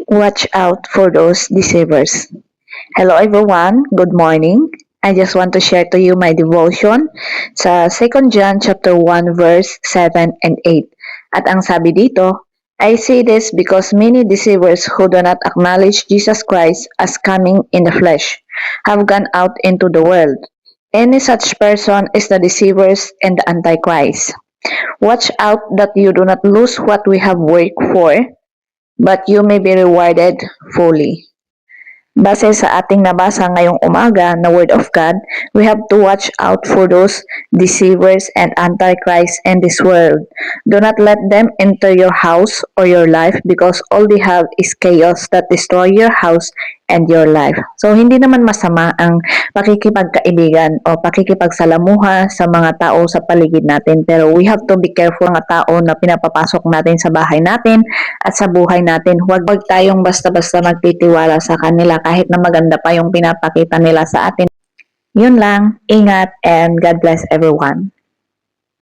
Watch out for those deceivers. Hello everyone, good morning. I just want to share to you my devotion sa 2 John chapter 1 verse 7 and 8. At ang sabi dito, I say this because many deceivers who do not acknowledge Jesus Christ as coming in the flesh have gone out into the world. Any such person is the deceivers and the antichrist. Watch out that you do not lose what we have worked for, but you may be rewarded fully. Base sa ating nabasa ngayong umaga na Word of God, we have to watch out for those deceivers and antichrist in this world. Do not let them enter your house or your life because all they have is chaos that destroy your house and your life. So, hindi naman masama ang pakikipagkaibigan o pakikipagsalamuha sa mga tao sa paligid natin. Pero we have to be careful mga tao na pinapapasok natin sa bahay natin at sa buhay natin. Huwag tayong basta-basta magtitiwala sa kanila kahit na maganda pa yung pinapakita nila sa atin. Yun lang, ingat and God bless everyone.